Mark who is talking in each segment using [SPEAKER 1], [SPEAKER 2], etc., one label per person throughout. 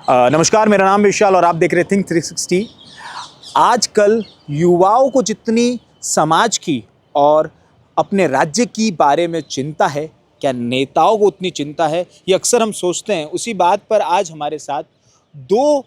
[SPEAKER 1] नमस्कार, मेरा नाम विशाल और आप देख रहे थिंक 360। आजकल युवाओं को जितनी समाज की और अपने राज्य की बारे में चिंता है, क्या नेताओं को उतनी चिंता है, ये अक्सर हम सोचते हैं। उसी बात पर आज हमारे साथ दो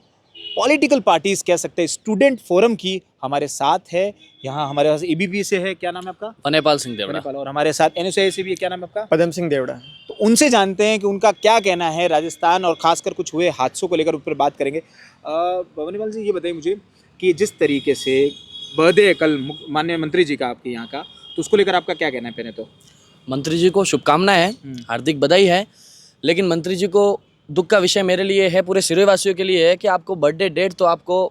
[SPEAKER 1] पॉलिटिकल पार्टीज कह सकते हैं, स्टूडेंट फोरम की हमारे साथ है। यहाँ हमारे पास एबीपी से है, क्या नाम है आपका?
[SPEAKER 2] वनेपाल सिंह देवड़ा।
[SPEAKER 1] वनेपाल। और हमारे साथ एनएसयूआई से भी है, क्या नाम है आपका?
[SPEAKER 3] पदम सिंह देवड़ा।
[SPEAKER 1] तो उनसे जानते हैं कि उनका क्या कहना है राजस्थान और खासकर कुछ हुए हादसों को लेकर, उस पर बात करेंगे। भवनीपाल जी, ये बताइए मुझे कि जिस तरीके से बर्थडे है कल माननीय मंत्री जी का आपके यहाँ का, तो उसको लेकर आपका क्या कहना है? पहले तो
[SPEAKER 2] मंत्री जी को शुभकामनाएं हैं, हार्दिक बधाई है। लेकिन मंत्री जी को दुख का विषय मेरे लिए है, पूरे सिरोही वासियों के लिए है कि आपको बर्थडे डेट तो आपको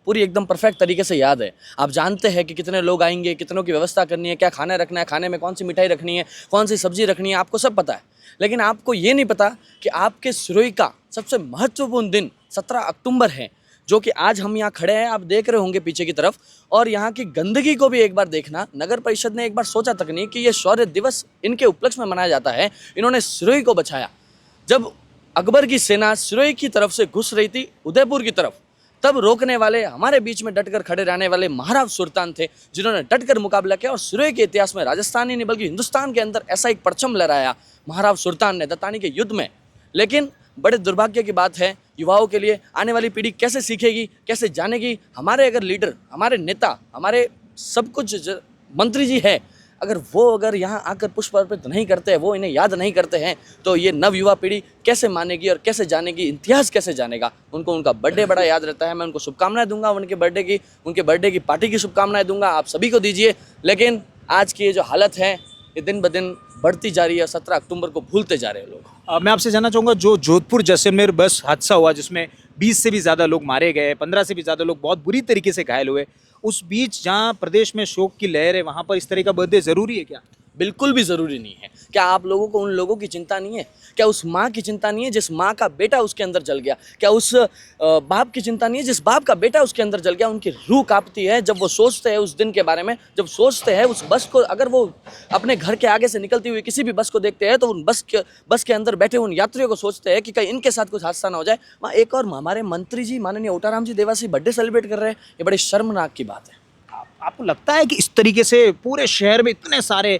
[SPEAKER 2] पूरी एकदम परफेक्ट तरीके से याद है। आप जानते हैं कि कितने लोग आएंगे, कितनों की व्यवस्था करनी है, क्या खाना रखना है, खाने में कौन सी मिठाई रखनी है, कौन सी सब्जी रखनी है, आपको सब पता है। लेकिन आपको ये नहीं पता कि आपके सिरोही का सबसे महत्वपूर्ण दिन 17 अक्टूबर है, जो कि आज हम यहाँ खड़े हैं, आप देख रहे होंगे पीछे की तरफ। और यहाँ की गंदगी को भी एक बार देखना, नगर परिषद ने एक बार सोचा तक नहीं कि ये शौर्य दिवस इनके उपलक्ष्य में मनाया जाता है। इन्होंने सिरोही को बचाया। जब अकबर की सेना सिरोही की तरफ से घुस रही थी उदयपुर की तरफ, तब रोकने वाले हमारे बीच में डटकर खड़े रहने वाले महाराव सुल्तान थे, जिन्होंने डटकर मुकाबला किया। और सिरोही के इतिहास में राजस्थान ही नहीं बल्कि हिंदुस्तान के अंदर ऐसा एक परचम लहराया महाराव सुल्तान ने दत्तानी के युद्ध में। लेकिन बड़े दुर्भाग्य की बात है, युवाओं के लिए आने वाली पीढ़ी कैसे सीखेगी, कैसे जानेगी? हमारे अगर लीडर, हमारे नेता, हमारे सब कुछ मंत्री जी है, अगर यहाँ आकर पुष्प अर्पित नहीं करते हैं, वो इन्हें याद नहीं करते हैं, तो ये नव युवा पीढ़ी कैसे मानेगी और कैसे जानेगी, इतिहास कैसे जानेगा? उनको उनका बर्थडे बड़ा याद रहता है। मैं उनको शुभकामनाएं दूंगा, उनके बर्थडे की पार्टी की शुभकामनाएं दूंगा, आप सभी को दीजिए। लेकिन आज की ये जो हालत है, ये दिन ब दिन बढ़ती जा रही है। 17 अक्टूबर को भूलते जा रहे हैं लोग।
[SPEAKER 1] मैं आपसे जानना चाहूँगा, जो जोधपुर जैसलमेर बस हादसा हुआ जिसमें 20 से भी ज़्यादा लोग मारे गए, 15 से भी ज़्यादा लोग बहुत बुरी तरीके से घायल हुए, उस बीच जहाँ प्रदेश में शोक की लहर है, वहाँ पर इस तरह का बर्थडे ज़रूरी है क्या?
[SPEAKER 2] बिल्कुल भी ज़रूरी नहीं है। क्या आप लोगों को उन लोगों की चिंता नहीं है? क्या उस माँ की चिंता नहीं है जिस माँ का बेटा उसके अंदर जल गया? क्या उस बाप की चिंता नहीं है जिस बाप का बेटा उसके अंदर जल गया? उनकी रूह कांपती है जब वो सोचते हैं उस दिन के बारे में, जब सोचते हैं उस बस को। अगर वो अपने घर के आगे से निकलती हुई किसी भी बस को देखते हैं, तो उन बस के अंदर बैठे उन यात्रियों को सोचते हैं कि कहीं इनके साथ कुछ हादसा ना हो जाए। वहाँ एक और हमारे मंत्री जी माननीय ओटाराम जी देवासी बर्थडे सेलिब्रेट कर रहे हैं, ये बड़ी शर्मनाक की बात है।
[SPEAKER 1] आपको लगता है कि इस तरीके से पूरे शहर में इतने सारे,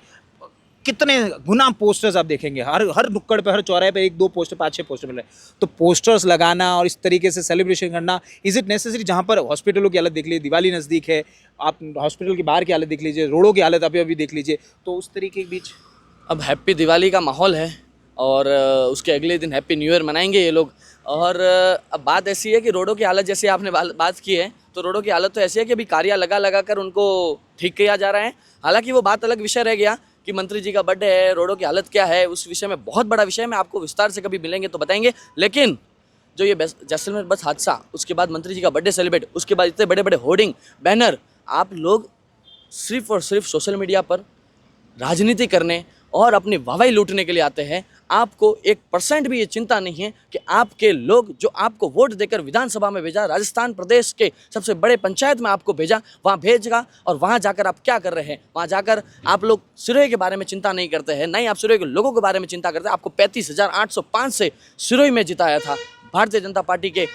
[SPEAKER 1] कितने गुना पोस्टर्स आप देखेंगे, हर नुक्कड़ पे, हर चौराहे पे 1-2 पोस्टर, 5-6 पोस्टर मिल रहे हैं, तो पोस्टर्स लगाना और इस तरीके से सेलिब्रेशन करना, इज इट नेसेसरी? जहाँ पर हॉस्पिटलों की हालत देख लीजिए, दिवाली नज़दीक है, आप हॉस्पिटल के बाहर की हालत देख लीजिए, रोडों की हालत अभी देख लीजिए, तो उस तरीके के बीच
[SPEAKER 2] अब हैप्पी दिवाली का माहौल है और उसके अगले दिन हैप्पी न्यू ईयर मनाएंगे ये लोग। और अब बात ऐसी है कि रोडों की हालत, जैसे आपने बात की है, तो रोडों की हालत तो ऐसी है कि अभी कार्य लगा कर उनको ठीक किया जा रहा है। हालांकि वो बात अलग विषय रह गया कि मंत्री जी का बर्थडे है, रोडों की हालत क्या है, उस विषय में बहुत बड़ा विषय है, मैं आपको विस्तार से कभी मिलेंगे तो बताएंगे। लेकिन जो ये जैसलमेर बस हादसा, उसके बाद मंत्री जी का बर्थडे सेलिब्रेट, उसके बाद इतने बड़े बड़े होर्डिंग बैनर, आप लोग सिर्फ और सिर्फ सोशल मीडिया पर राजनीति करने और अपनी वाहवाही लूटने के लिए आते हैं। आपको 1% भी ये चिंता नहीं है कि आपके लोग जो आपको वोट देकर विधानसभा में भेजा, राजस्थान प्रदेश के सबसे बड़े पंचायत में आपको भेजा, वहाँ भेजगा और वहाँ जाकर आप क्या कर रहे हैं? वहाँ जाकर आप लोग सिरोही के बारे में चिंता नहीं करते हैं, नहीं आप सिरोही के लोगों के बारे में चिंता करते हैं। आपको 35,805 से सिरोही में जिताया था, भारतीय जनता पार्टी के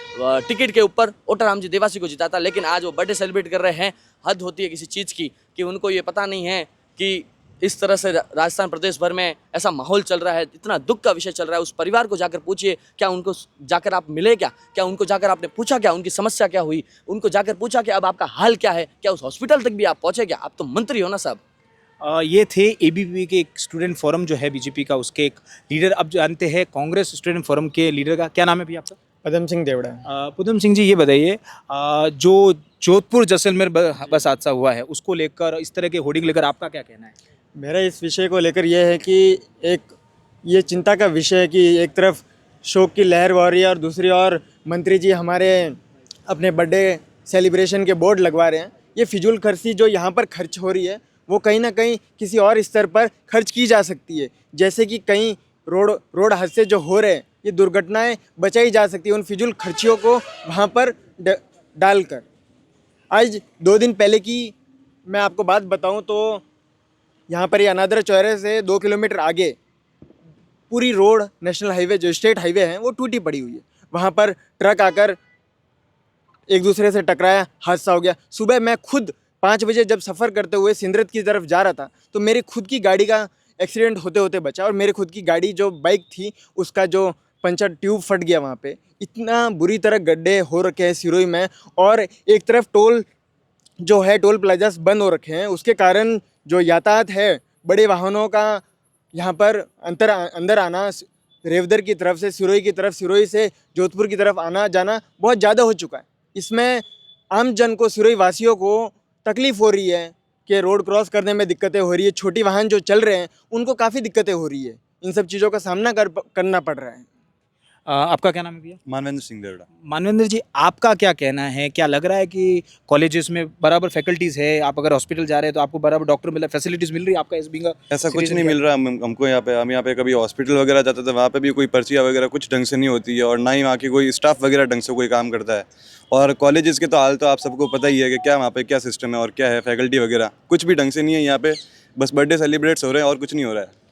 [SPEAKER 2] टिकट के ऊपर ओटाराम जी देवासी को जिताया था। लेकिन आज वो बर्थडे सेलिब्रेट कर रहे हैं। हद होती है किसी चीज़ की कि उनको ये पता नहीं है कि इस तरह से राजस्थान प्रदेश भर में ऐसा माहौल चल रहा है, इतना दुख का विषय चल रहा है। उस परिवार को जाकर पूछिए, क्या उनको जाकर आप मिले क्या उनको जाकर आपने पूछा क्या उनकी समस्या क्या हुई? उनको जाकर पूछा कि अब आपका हाल क्या है? क्या उस हॉस्पिटल तक भी आप पहुँचे क्या? आप तो मंत्री हो ना साहब।
[SPEAKER 1] ये थे एबीपी के एक स्टूडेंट फोरम जो है बीजेपी का, उसके एक लीडर। अब जानते हैं कांग्रेस स्टूडेंट फोरम के लीडर का, क्या नाम है भैया आपका?
[SPEAKER 3] पदम सिंह देवड़ा।
[SPEAKER 1] पुदम सिंह जी, ये बताइए, जो जोधपुर जैसलमेर बस हादसा हुआ है, उसको लेकर, इस तरह के होर्डिंग लेकर आपका क्या कहना है?
[SPEAKER 3] मेरा इस विषय को लेकर यह है कि एक ये चिंता का विषय है कि एक तरफ शोक की लहर बह रही है और दूसरी ओर मंत्री जी हमारे अपने बर्थडे सेलिब्रेशन के बोर्ड लगवा रहे हैं। ये फिजूल खर्ची जो यहाँ पर खर्च हो रही है, वो कहीं ना कहीं किसी और स्तर पर खर्च की जा सकती है। जैसे कि कहीं रोड हादसे जो हो रहे हैं, ये दुर्घटनाएं बचाई जा सकती है उन फिजूल खर्चियों को वहाँ पर डालकर। आज 2 दिन पहले की मैं आपको बात बताऊं तो यहाँ पर ये अनादर चौराहे से 2 किलोमीटर आगे पूरी रोड, नेशनल हाईवे जो स्टेट हाईवे है, वो टूटी पड़ी हुई है। वहाँ पर ट्रक आकर एक दूसरे से टकराया, हादसा हो गया। सुबह मैं खुद 5 बजे जब सफ़र करते हुए सिंदरत की तरफ जा रहा था तो मेरी खुद की गाड़ी का एक्सीडेंट होते होते बचा, और मेरी खुद की गाड़ी जो बाइक थी उसका जो पंचर ट्यूब फट गया वहाँ पे। इतना बुरी तरह गड्ढे हो रखे हैं सिरोही में, और एक तरफ टोल जो है टोल प्लाजास बंद हो रखे हैं, उसके कारण जो यातायात है बड़े वाहनों का यहाँ पर अंदर आना, रेवदर की तरफ से सिरोही की तरफ, सिरोही से जोधपुर की तरफ आना जाना बहुत ज़्यादा हो चुका है। इसमें आम जन को, सिरोही वासियों को तकलीफ़ हो रही है कि रोड क्रॉस करने में दिक्कतें हो रही है, छोटी वाहन जो चल रहे हैं उनको काफ़ी दिक्कतें हो रही है। इन सब चीज़ों का सामना करना पड़ रहा है।
[SPEAKER 1] आपका क्या नाम है भैया?
[SPEAKER 4] मानवेंद्र सिंह देवड़ा।
[SPEAKER 1] मानवेंद्र जी, आपका क्या कहना है? क्या लग रहा है कि कॉलेजेस में बराबर फैकल्टीज़ है? आप अगर हॉस्पिटल जा रहे हैं तो आपको बराबर डॉक्टर मिला, फैसिलिटीज़ मिल रही है आपका?
[SPEAKER 4] ऐसा कुछ नहीं मिल रहा हमको यहाँ पे। हम यहाँ पे कभी हॉस्पिटल वगैरह जाते थे, वहाँ पे भी कोई पर्चियाँ वगैरह कुछ ढंग से नहीं होती है, और ना ही वहाँ की कोई स्टाफ वगैरह ढंग से कोई काम करता है। और कॉलेजेस के तो हाल तो आप सबको पता ही है कि क्या वहाँ पे क्या सिस्टम है और क्या है, फैकल्टी वगैरह कुछ भी ढंग से नहीं है यहाँ पे। बस बर्थडे सेलिब्रेट्स हो रहे हैं और कुछ नहीं हो रहा है।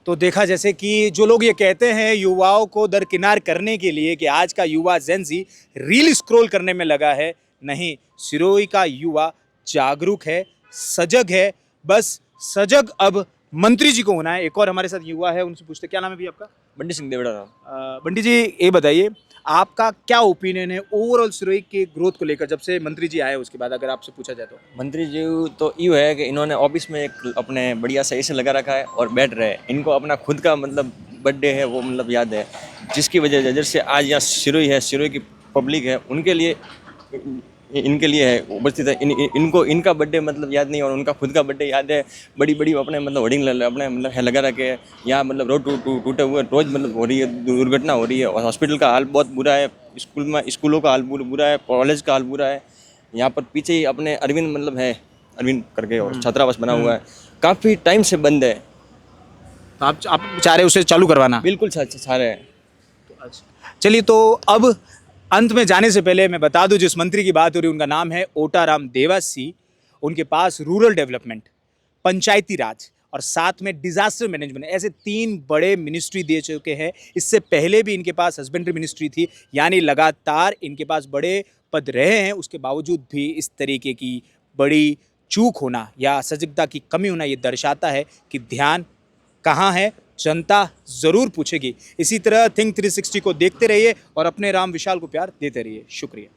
[SPEAKER 1] तो देखा जैसे कि जो लोग ये कहते हैं युवाओं को दरकिनार करने के लिए कि आज का युवा जेंजी रील स्क्रॉल करने में लगा है, नहीं, सिरोही का युवा जागरूक है, सजग है। बस सजग अब मंत्री जी को होना है। एक और हमारे साथ युवा है, उनसे पूछते क्या नाम है भैया आपका?
[SPEAKER 2] बंटी सिंह देवड़ा।
[SPEAKER 1] बंटी जी, ये बताइए आपका क्या ओपिनियन है ओवरऑल सिरोही के ग्रोथ को लेकर, जब से मंत्री जी आए उसके बाद, अगर आपसे पूछा जाए तो?
[SPEAKER 5] मंत्री जी तो यूँ है कि इन्होंने ऑफिस में एक अपने बढ़िया सही से लगा रखा है और बैठ रहे हैं। इनको अपना खुद का मतलब बर्थडे है वो मतलब याद है, जिसकी वजह से जैसे आज यहाँ सिरोही है, सिरोही की पब्लिक है, उनके लिए इनके लिए है उपस्थित है। इनको इनका बर्थडे मतलब याद नहीं और उनका खुद का बर्थडे याद है। बड़ी बड़ी अपने मतलब होर्डिंग अपने मतलब है लगा रखे हैं यहाँ, मतलब रोड टूटे हुए रोज़ मतलब हो रही है, दुर्घटना हो रही है, और हॉस्पिटल का हाल बहुत बुरा है, स्कूलों का हाल बुरा है, कॉलेज का हाल बुरा है। यहाँ पर पीछे ही अपने अरविंद मतलब है, अरविंद करके और छात्रावास बना हुआ है, काफ़ी टाइम से बंद है।
[SPEAKER 1] तो आप चाह रहे हैं उसे चालू करवाना?
[SPEAKER 5] बिल्कुल सारे हैं।
[SPEAKER 1] चलिए, तो अब अंत में जाने से पहले मैं बता दूं, जिस मंत्री की बात हो रही है उनका नाम है ओटाराम देवासी। उनके पास रूरल डेवलपमेंट, पंचायती राज और साथ में डिजास्टर मैनेजमेंट, ऐसे 3 बड़े मिनिस्ट्री दे चुके हैं। इससे पहले भी इनके पास हस्बेंड्री मिनिस्ट्री थी, यानी लगातार इनके पास बड़े पद रहे हैं। उसके बावजूद भी इस तरीके की बड़ी चूक होना या सजगता की कमी होना, ये दर्शाता है कि ध्यान कहाँ है, जनता ज़रूर पूछेगी। इसी तरह थिंक 360 को देखते रहिए और अपने राम विशाल को प्यार देते रहिए। शुक्रिया।